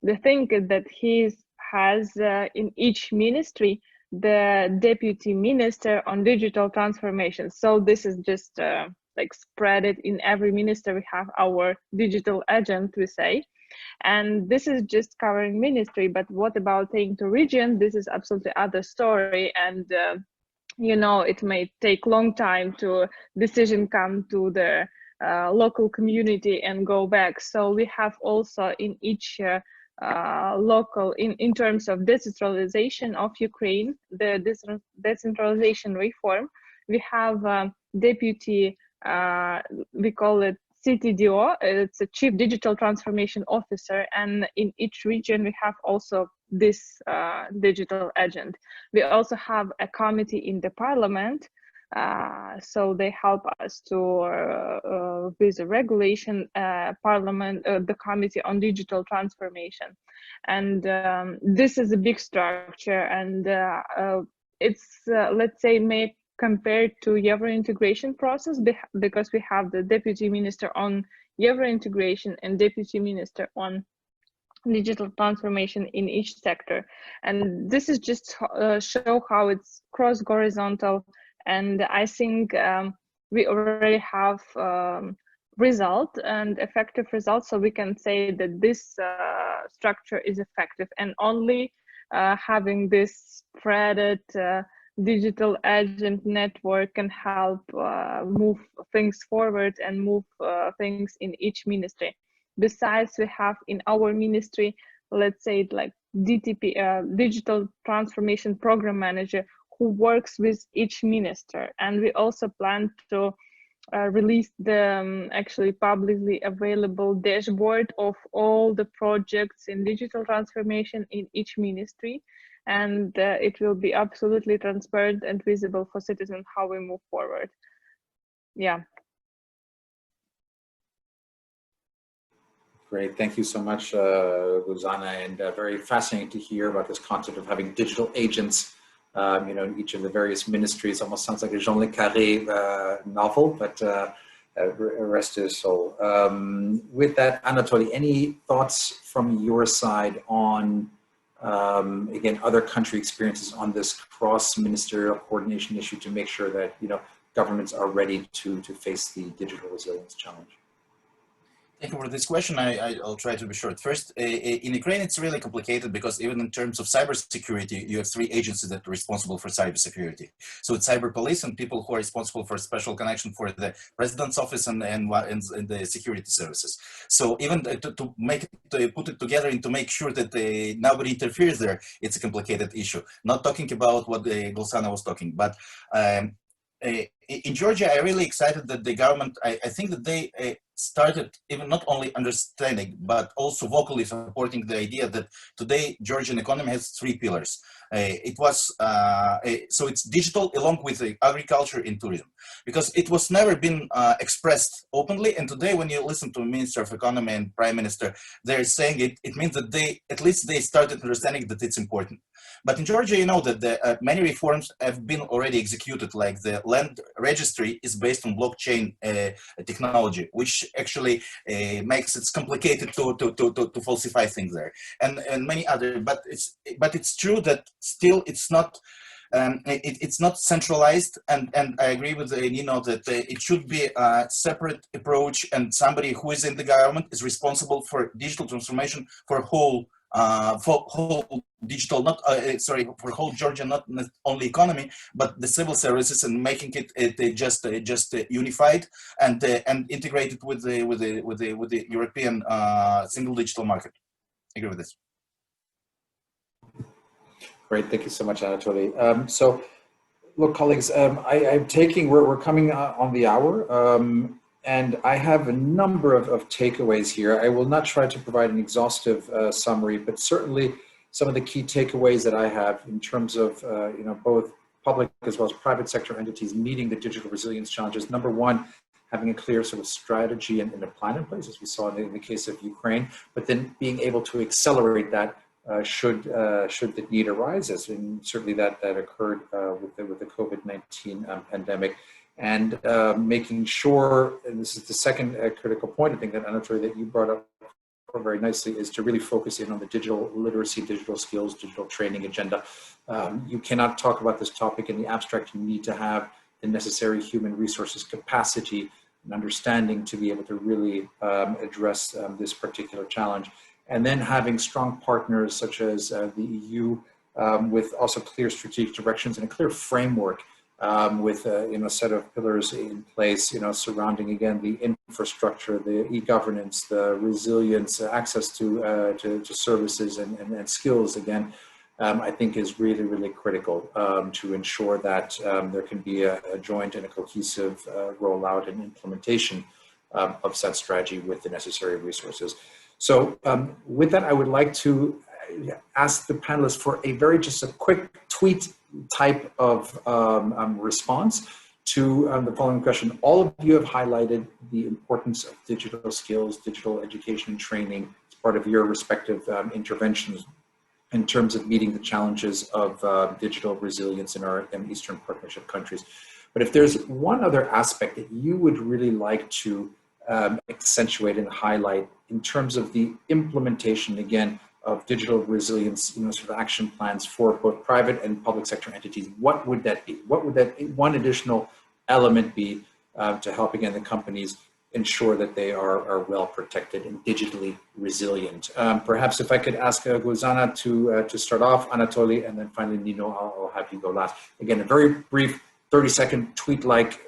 the thing that he has in each ministry the deputy minister on digital transformation. So this is just like spread it in every minister. We have our digital agent, we say. And this is just covering ministry, but what about taking to region? This is absolutely other story, and you know, it may take long time to decision come to the local community and go back. So we have also in each local, in terms of decentralization of Ukraine, the decentralization reform, we have deputy, we call it CTDO, it's a Chief Digital Transformation Officer, and in each region we have also this digital agent. We also have a committee in the parliament, so they help us to with the regulation parliament, the committee on digital transformation, and this is a big structure, and it's let's say made compared to Euro integration process, because we have the deputy minister on Euro integration and deputy minister on digital transformation in each sector. And this is just show how it's cross horizontal. And I think we already have result and effective results. So we can say that this structure is effective, and only having this spreaded digital agent network can help move things forward and move things in each ministry. Besides, we have in our ministry, let's say like DTP, Digital Transformation Program Manager, who works with each minister. And we also plan to release the actually publicly available dashboard of all the projects in digital transformation in each ministry. And it will be absolutely transparent and visible for citizens how we move forward. Yeah. Great, thank you so much, Gulsanna, and very fascinating to hear about this concept of having digital agents, you know, in each of the various ministries. Almost sounds like a Jean Le Carré novel, but rest his soul. With that, Anatoly, any thoughts from your side on again, other country experiences on this cross-ministerial coordination issue to make sure that, you know, governments are ready to face the digital resilience challenge? Thank you for this question. I'll try to be short. First, in Ukraine, it's really complicated because even in terms of cybersecurity, you have three agencies that are responsible for cybersecurity. So it's cyber police and people who are responsible for special connection for the president's office and the security services. So even to put it together and to make sure that nobody interferes there, it's a complicated issue. Not talking about what Gulsanna was talking, but in Georgia, I'm really excited that the government, I think that they started even not only understanding, but also vocally supporting the idea that today Georgian economy has three pillars. So it's digital along with agriculture and tourism, because it was never been expressed openly. And today, when you listen to Minister of Economy and Prime Minister, they're saying it means that at least they started understanding that it's important. But in Georgia, you know that many reforms have been already executed, like the land registry is based on blockchain technology, which actually makes it complicated to falsify things there, and many other. But it's true that still it's not it's not centralized, and I agree with Nino that it should be a separate approach, and somebody who is in the government is responsible for digital transformation for whole digital, not for whole Georgia, not only economy, but the civil services, and making it just unified and integrated with the European single digital market. I agree with this. Great, thank you so much, Anatoly. So, look, colleagues, I'm taking, we're coming on the hour, and I have a number of takeaways here. I will not try to provide an exhaustive summary, but certainly some of the key takeaways that I have in terms of, both public as well as private sector entities meeting the digital resilience challenges. Number one, having a clear sort of strategy and a plan in place, as we saw in the case of Ukraine, but then being able to accelerate that should the need arise, and certainly that occurred with the COVID-19 pandemic, and making sure, and this is the second critical point, I think that Anatoly, that you brought up very nicely, is to really focus in on the digital literacy, digital skills, digital training agenda. You cannot talk about this topic in the abstract. You need to have the necessary human resources capacity and understanding to be able to really address this particular challenge. And then having strong partners such as the EU with also clear strategic directions and a clear framework with a set of pillars in place, surrounding again the infrastructure, the e-governance, the resilience, access to services and skills again, I think is really, really critical to ensure that there can be a joint and a cohesive rollout and implementation of such strategy with the necessary resources. So with that, I would like to ask the panelists for just a quick tweet type of response to the following question. All of you have highlighted the importance of digital skills, digital education and training as part of your respective interventions in terms of meeting the challenges of digital resilience in our Eastern Partnership countries. But if there's one other aspect that you would really like to accentuate and highlight in terms of the implementation, again, of digital resilience, sort of action plans for both private and public sector entities, what would that be? What would that one additional element be to help, again, the companies ensure that they are well protected and digitally resilient? Perhaps if I could ask Gulsanna to start off, Anatoly, and then finally Nino, I'll have you go last. Again, a very brief 30-second tweet-like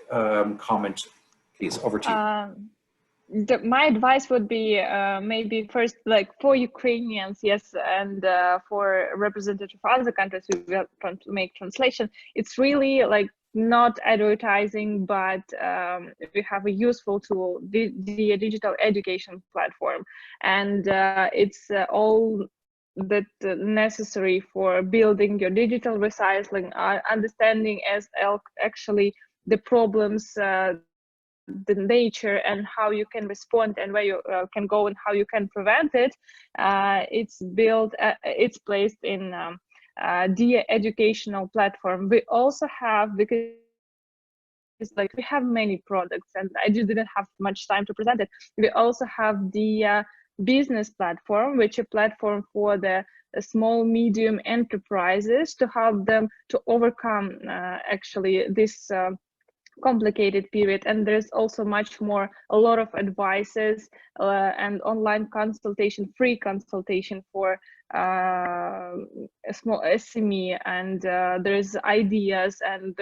comment, please, over to you. My advice would be maybe first, like for Ukrainians, yes, and for representatives of other countries who will make translation, it's really like not advertising, but we have a useful tool, the digital education platform, and it's all that necessary for building your digital resilience, understanding as actually the problems, the nature and how you can respond and where you can go and how you can prevent it. It's built, it's placed in the educational platform. We also have, because we have many products and I just didn't have much time to present it. We also have the business platform, which is a platform for the small, medium enterprises to help them to overcome actually this complicated period. And there's also a lot of advices and online consultation, free consultation for a small SME, and there's ideas and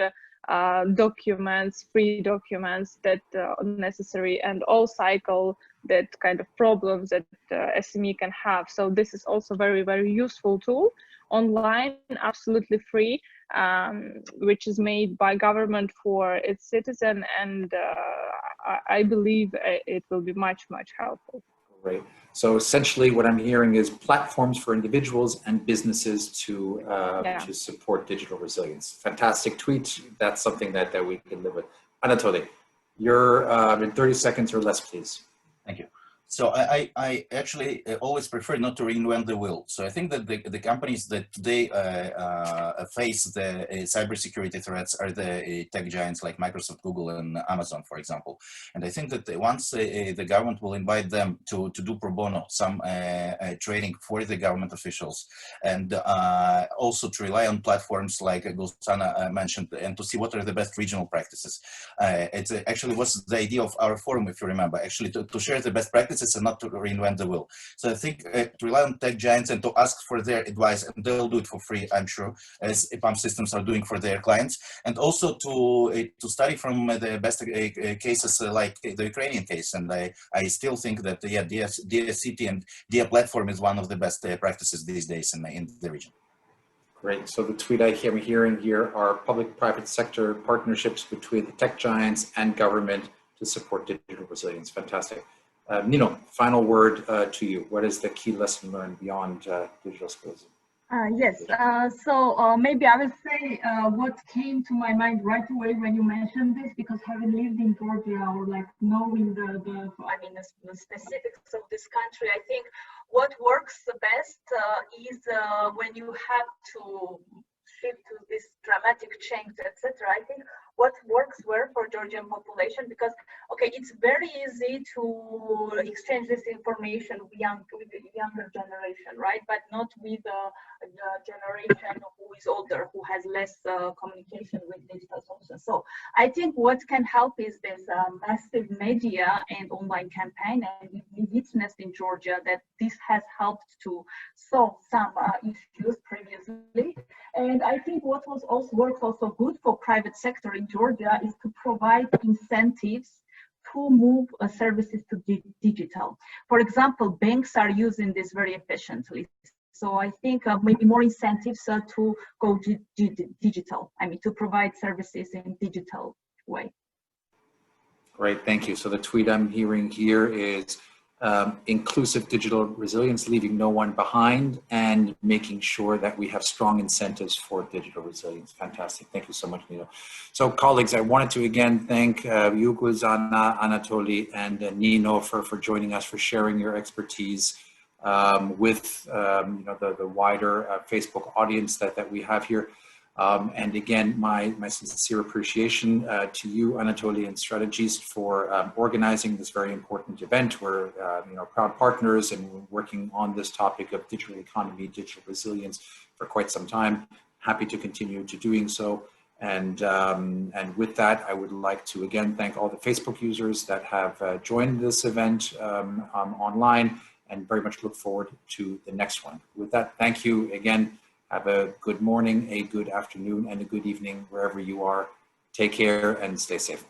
documents, free documents that are necessary, and all cycle that kind of problems that SME can have. So this is also very, very useful tool online, absolutely free, which is made by government for its citizen, and I believe it will be much, much helpful. Great. So essentially what I'm hearing is platforms for individuals and businesses to support digital resilience. Fantastic tweet. That's something that we can live with. Anatoly, you're in 30 seconds or less, please. Thank you. So I actually always prefer not to reinvent the wheel. So I think that the companies that today face the cybersecurity threats are the tech giants like Microsoft, Google, and Amazon, for example. And I think that once the government will invite them to do pro bono some training for the government officials, and also to rely on platforms like Gulsanna mentioned, and to see what are the best regional practices. It actually was the idea of our forum, if you remember, actually to share the best practices and not to reinvent the wheel. So I think to rely on tech giants and to ask for their advice, and they'll do it for free, I'm sure, as EPAM systems are doing for their clients, and also to study from the best cases like the Ukrainian case. And I still think that DSCT and DIA platform is one of the best practices these days in the region. Great. So the tweet I'm hearing here are public-private sector partnerships between the tech giants and government to support digital resilience. Fantastic. Nino, final word to you. What is the key lesson learned beyond digital skills? Yes, so maybe I will say what came to my mind right away when you mentioned this, because having lived in Georgia, or like knowing the specifics of this country, I think what works the best is when you have to shift to this dramatic change, etc. I think what works well for Georgian population, because okay, it's very easy to exchange this information with the younger generation, right? But not with the generation who is older, who has less communication with digital sources. So I think what can help is this massive media and online campaign, and we witnessed in Georgia that this has helped to solve some issues previously. And I think what was works also good for private sector in Georgia is to provide incentives to move services to digital. For example, banks are using this very efficiently. So I think maybe more incentives to go digital. I mean, to provide services in digital way. Great, thank you. So the tweet I'm hearing here is inclusive digital resilience, leaving no one behind, and making sure that we have strong incentives for digital resilience. Fantastic. Thank you so much, Nino. So colleagues, I wanted to again thank you, Gulsanna, Anatoly, and Nino for joining us, for sharing your expertise with the wider Facebook audience that we have here. And again, my sincere appreciation to you, Anatoly, and StrategEast for organizing this very important event. We're proud partners, and we're working on this topic of digital economy, digital resilience for quite some time. Happy to continue to doing so. And with that, I would like to again thank all the Facebook users that have joined this event online, and very much look forward to the next one. With that, thank you again. Have a good morning, a good afternoon, and a good evening wherever you are. Take care and stay safe.